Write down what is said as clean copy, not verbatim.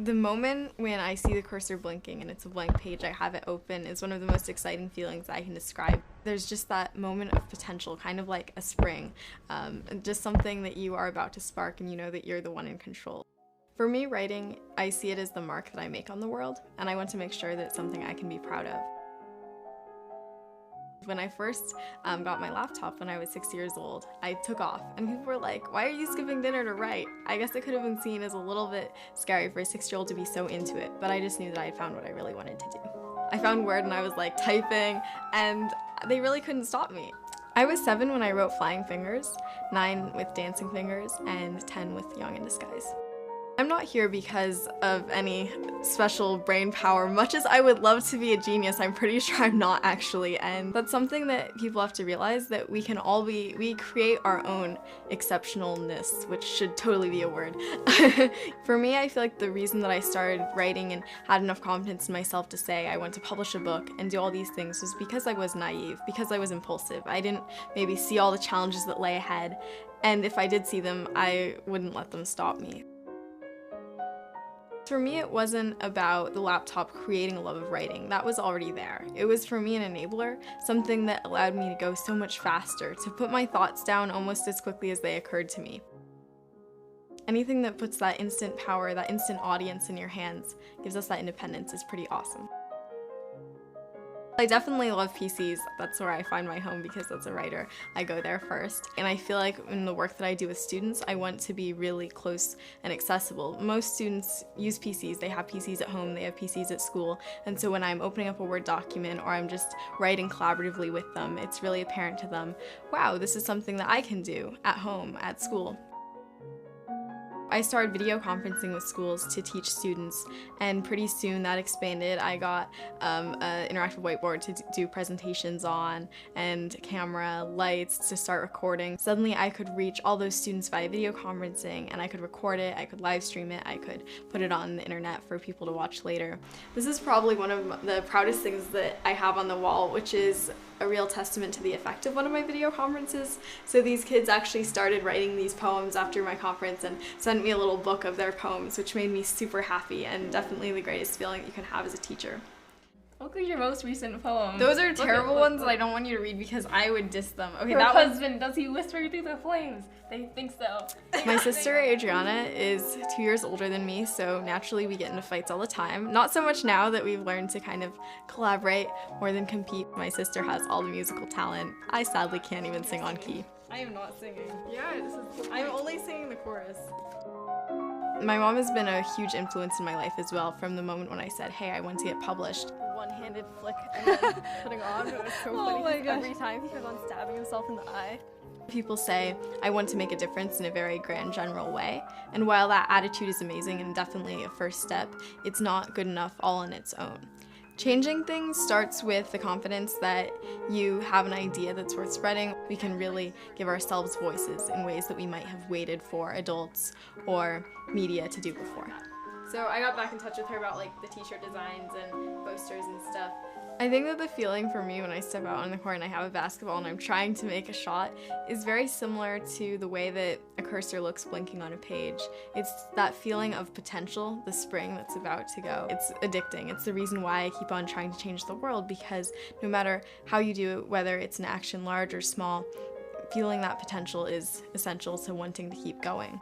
The moment when I see the cursor blinking and it's a blank page, I have it open, is one of the most exciting feelings I can describe. There's just that moment of potential, kind of like a spring, just something that you are about to spark and you know that you're the one in control. For me, writing, I see it as the mark that I make on the world, and I want to make sure that it's something I can be proud of. When I first got my laptop when I was 6 years old, I took off, and people were like, "Why are you skipping dinner to write?" I guess it could have been seen as a little bit scary for a 6-year-old to be so into it, but I just knew that I had found what I really wanted to do. I found Word and I was like typing, and they really couldn't stop me. I was 7 when I wrote Flying Fingers, 9 with Dancing Fingers, and 10 with Young in Disguise. I'm not here because of any special brain power. Much as I would love to be a genius, I'm pretty sure I'm not actually, and that's something that people have to realize, that we create our own exceptionalness, which should totally be a word. For me, I feel like the reason that I started writing and had enough confidence in myself to say I want to publish a book and do all these things was because I was naive, because I was impulsive. I didn't maybe see all the challenges that lay ahead, and if I did see them, I wouldn't let them stop me. For me, it wasn't about the laptop creating a love of writing. That was already there. It was, for me, an enabler, something that allowed me to go so much faster, to put my thoughts down almost as quickly as they occurred to me. Anything that puts that instant power, that instant audience in your hands, gives us that independence, is pretty awesome. I definitely love PCs. That's where I find my home because as a writer, I go there first. And I feel like in the work that I do with students, I want to be really close and accessible. Most students use PCs. They have PCs at home, they have PCs at school. And so when I'm opening up a Word document or I'm just writing collaboratively with them, it's really apparent to them, wow, this is something that I can do at home, at school. I started video conferencing with schools to teach students, and pretty soon that expanded. I got an interactive whiteboard to do presentations on, and camera, lights to start recording. Suddenly I could reach all those students via video conferencing, and I could record it, I could live stream it, I could put it on the internet for people to watch later. This is probably one of the proudest things that I have on the wall, which is a real testament to the effect of one of my video conferences. So these kids actually started writing these poems after my conference and sent me a little book of their poems, which made me super happy and definitely the greatest feeling you can have as a teacher. Look at your most recent poem. Those are terrible ones that I don't want you to read because I would diss them. Okay, Her that husband, does he whisper through the flames? They think so. My sister Adriana is 2 years older than me, so naturally we get into fights all the time. Not so much now that we've learned to kind of collaborate more than compete. My sister has all the musical talent. I sadly can't even sing on key. I am not singing. Yeah, I'm only singing the chorus. My mom has been a huge influence in my life as well, from the moment when I said, hey, I want to get published. One-handed flick and then putting on, it was so funny. My gosh. Every time he kept on stabbing himself in the eye. People say, I want to make a difference in a very grand general way, and while that attitude is amazing and definitely a first step, it's not good enough all on its own. Changing things starts with the confidence that you have an idea that's worth spreading. We can really give ourselves voices in ways that we might have waited for adults or media to do before. So I got back in touch with her about like the t-shirt designs and posters and stuff. I think that the feeling for me when I step out on the court and I have a basketball and I'm trying to make a shot is very similar to the way that a cursor looks blinking on a page. It's that feeling of potential, the spring that's about to go. It's addicting. It's the reason why I keep on trying to change the world, because no matter how you do it, whether it's an action large or small, feeling that potential is essential to wanting to keep going.